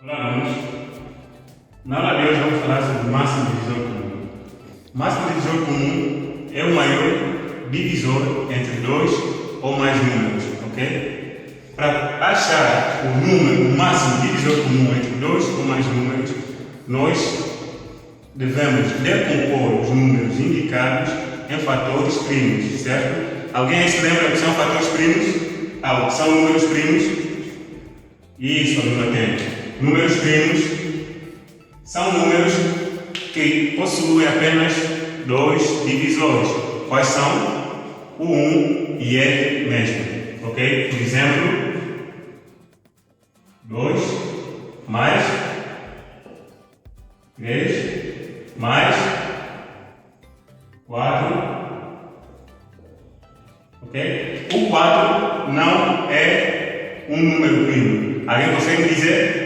Olá, alunos. Na aula de hoje vamos falar sobre o máximo divisor comum. O máximo divisor comum é o maior divisor entre dois ou mais números, ok? Para achar o máximo divisor comum entre dois ou mais números, nós devemos decompor os números indicados em fatores primos, certo? Alguém aí se lembra que são fatores primos? O que são números primos? Isso, aluno atento. Números primos são números que possuem apenas dois divisores. Quais são? O 1 e ele mesmo. Ok? Por exemplo, 2 mais 3 mais 4. Ok? O 4 não é um número primo. Alguém consegue dizer?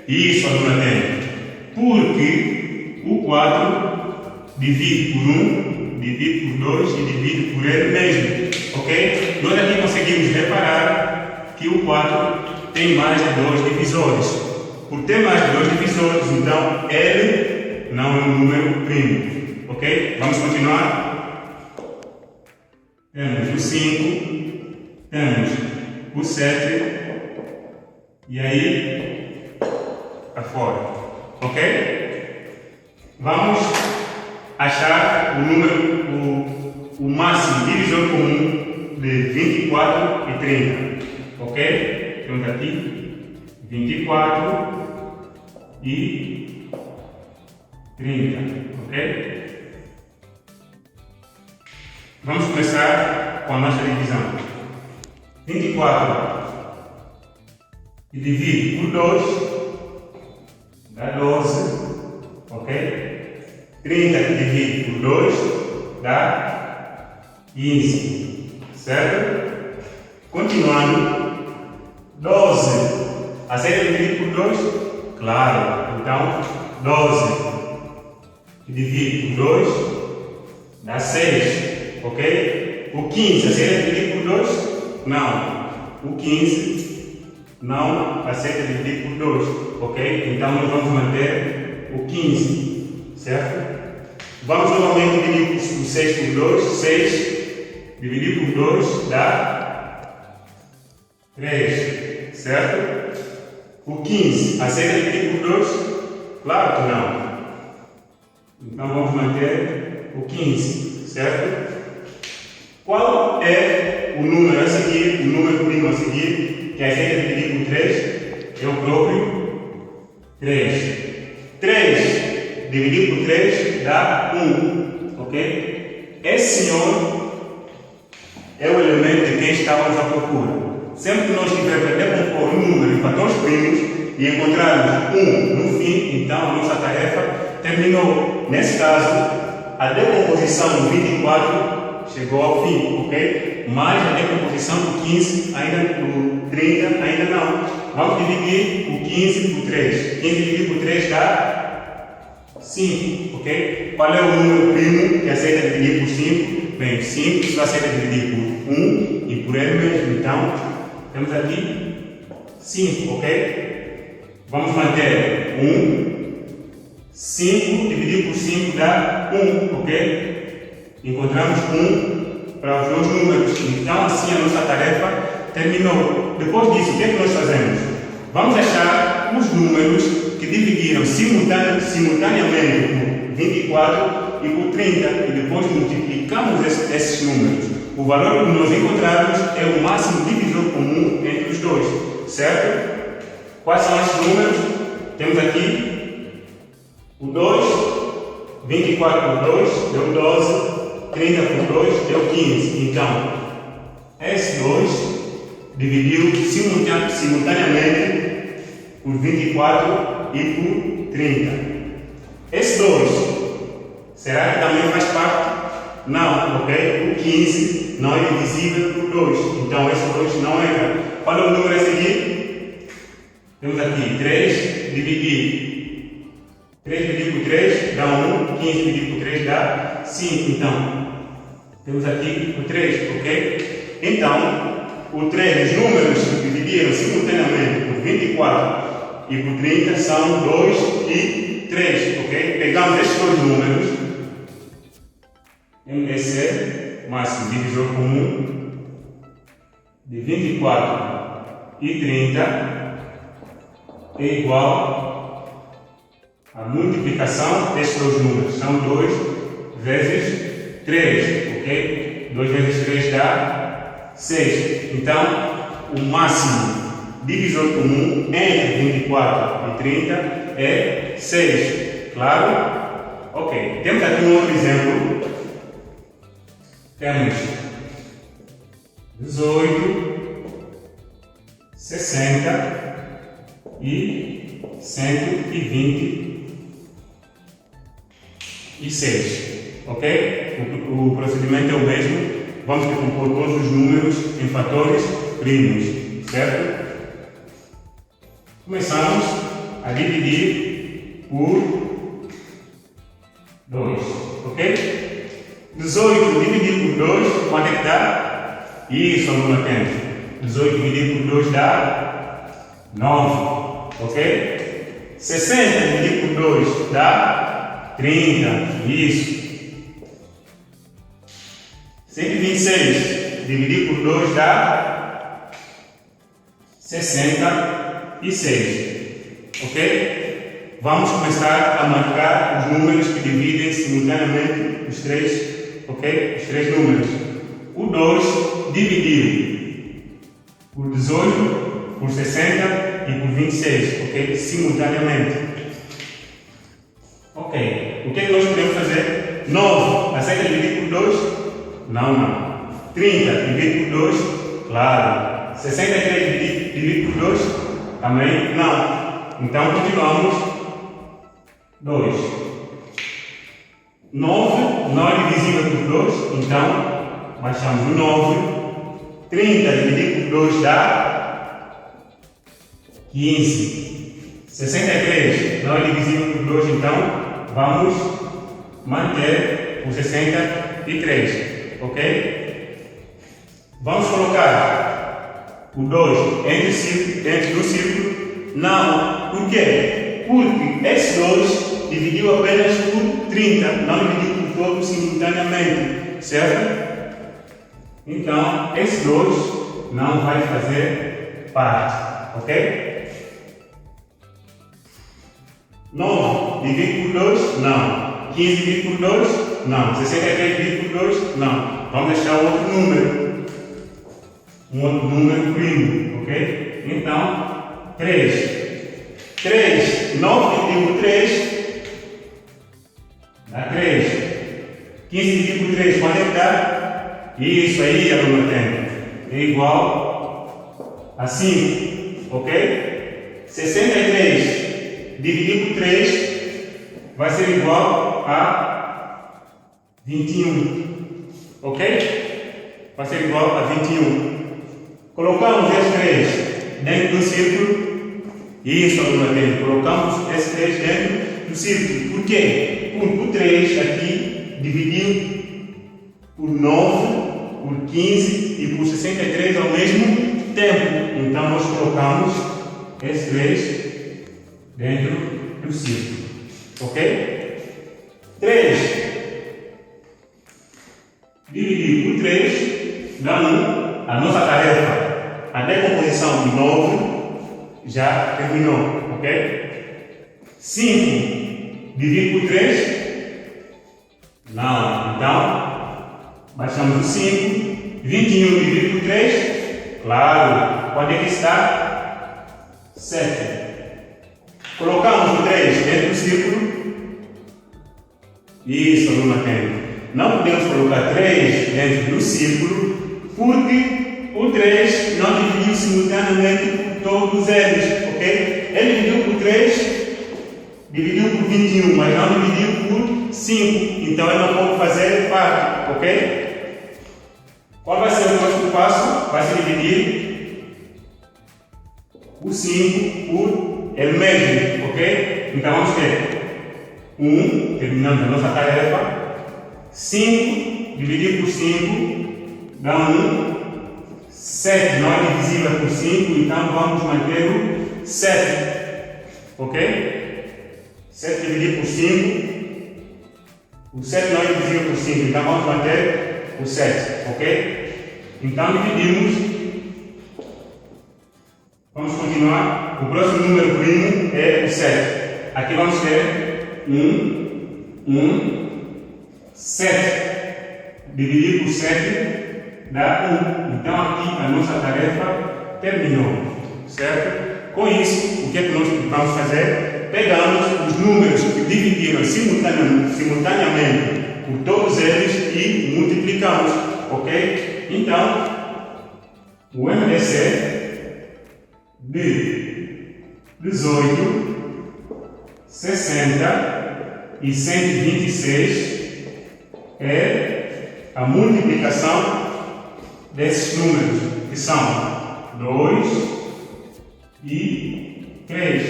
Isso, aluno atento. Porque o 4 divide por 1, divide por 2 e divide por ele mesmo. Ok? Nós aqui conseguimos reparar que o 4 tem mais de dois divisores. Por ter mais de dois divisores, então ele não é um número primo. Ok? Vamos continuar? Temos o 5, temos o 7 e aí afora. Ok? Vamos achar o máximo divisor comum de 24 e 30. Ok? Temos aqui 24 e 30. Ok? Vamos começar com a nossa divisão. 24 e divide por 2 dá 12, ok? 30 que divide por 2 dá 15, certo? Continuando, 12 aceita dividir por 2? Claro, então 12 que divide por 2 dá 6, ok? O 15 aceita dividir por 2? Não, o 15 não aceita dividir por 2, ok? Então nós vamos manter o 15, certo? Vamos novamente dividir o 6 por 2, 6 dividir por 2 dá 3, certo? O 15 aceita dividir por 2? Claro que não. Então vamos manter o 15, certo? Qual é o número a seguir, o número primo a seguir, que aceita dividir por 3? É o próprio 3. 3 dividido por 3 dá 1, ok? Esse senhor é o elemento de quem estávamos à procura. Sempre que nós tivermos a decompor um número em fatores primos e encontrarmos 1 no fim, então a nossa tarefa terminou. Nesse caso, a decomposição do 24 chegou ao fim, ok? Mas a decomposição do 15, do 30, ainda não. Vamos dividir o 15 por 3. 15 dividido por 3 dá 5, ok? Qual é o número primo que aceita dividir por 5? Bem, 5 só aceita dividir por 1 e por ele mesmo. Então, temos aqui 5, ok? Vamos manter 1. 5 dividido por 5 dá 1, ok? Encontramos 1 para os dois números. Então, assim a nossa tarefa terminou. Depois disso, o que é que nós fazemos? Vamos achar os números que dividiram simultaneamente por 24 e por 30 e depois multiplicamos esses números. O valor que nós encontramos é o máximo divisor comum entre os dois, certo? Quais são esses números? Temos aqui o 2, 24 por 2 deu 12, 30 por 2 deu 15. Então, esse 2 dividiu simultaneamente por 24 e por 30. Esse 2, será que também faz parte? Não, ok? O 15 não é divisível por 2. Então, esse 2 não entra. Qual é o número a seguir? Temos aqui 3 dividido. 3 dividido por 3 dá 1, 15 dividido por 3 dá 5. Então, temos aqui o 3, ok? Então, o 3, os números que dividiram simultaneamente por 24 e por 30 são 2 e 3, ok? Pegamos estes dois números, MSE, máximo divisor comum, de 24 e 30 é igual à multiplicação destes dois números, são 2 vezes 3, ok? 2 vezes 3 dá 6, então o máximo divisor comum entre 24 e 30 é 6, claro? Ok, temos aqui um outro exemplo, temos 18, 60 e 126, ok? O procedimento é o mesmo, vamos decompor todos os números em fatores primos, certo? Começamos a dividir por 2, ok? 18 dividido por 2, quanto é que dá? Isso, aluno atento. 18 dividido por 2 dá 9, ok? 60 dividido por 2 dá 30, isso. 126 dividido por 2 dá 66, ok? Vamos começar a marcar os números que dividem simultaneamente os três, ok? Os três números. O 2 dividiu por 18, por 60 e por 26, ok? Simultaneamente. Ok. O que é que nós podemos fazer? 9 aceita dividir por 2? Não. 30 dividido por 2? Claro. 63 dividido por 2? Também não. Então continuamos. 2. 9 não é divisível por 2, então baixamos o 9. 30 dividido por 2 dá 15. 63 não é divisível por 2, então vamos manter o 63, ok? Vamos colocar o 2 entre o círculo? Não. Por quê? Porque esse 2 dividiu apenas por 30, não dividiu por todos simultaneamente, certo? Então, esse 2 não vai fazer parte, ok? 9 dividido por 2? Não. 15 dividido por 2? Não. 63 dividido por 2? Não. Vamos deixar outro número. Um outro número primo, ok? Então, 3. 9 dividido por 3 dá 3. 15 dividido por 3, quanto é que dá? Isso aí, aluno atento. É igual a 5, ok? 63 dividido por 3 vai ser igual a 21, ok? Vai ser igual a 21. Colocamos esses 3 dentro do círculo. Isso, aluno atento. Colocamos esses 3 dentro do círculo. Por quê? Porque o 3 aqui dividiu por 9, por 15 e por 63 ao mesmo tempo. Então nós colocamos esses 3 dentro do círculo. Ok? 3 dividido por 3 dá 1. A nossa tarefa, a decomposição de 9, já terminou, ok? 5 dividido por 3? Não. Então, baixamos o 5. 21 dividido por 3? Claro. Quanto é que está? 7. Colocamos o 3 dentro do círculo. Isso, aluno atento. Não podemos colocar 3 dentro do círculo porque o 3 não dividiu simultaneamente por todos eles, ok? Ele dividiu por 3, dividiu por 21, mas não dividiu por 5, então ele não pode fazer parte, ok? Qual vai ser o próximo passo? Vai ser dividir o 5 por ele mesmo, ok? Então vamos ter 1, terminando a nossa tarefa, 5 dividido por 5 dá 1, 7 não é divisível por 5, então vamos manter o 7. ok? 7 dividido por 5, o 7 não é divisível por 5, então vamos manter o 7, ok? Então dividimos, vamos continuar, o próximo número primo é o 7. Aqui vamos ter 7 dividido por 7 dá 1. Então aqui a nossa tarefa terminou, certo? Com isso, o que é que nós vamos fazer? Pegamos os números que dividiram simultaneamente por todos eles e multiplicamos, ok? Então, o MDC de 18, 60 e 126 é a multiplicação desses números, que são 2 e 3,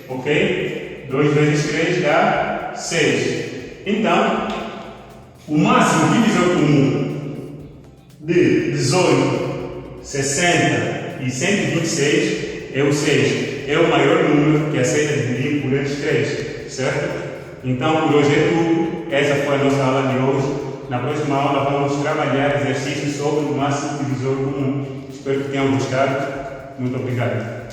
ok? 2 vezes 3 dá 6. Então, o máximo divisor comum de 18, 60 e 126 é o 6. É o maior número que aceita dividir por esses 3, certo? Então, por hoje é tudo. Essa foi a nossa aula de hoje. Na próxima aula vamos trabalhar exercícios sobre o máximo divisor comum. Espero que tenham gostado. Muito obrigado.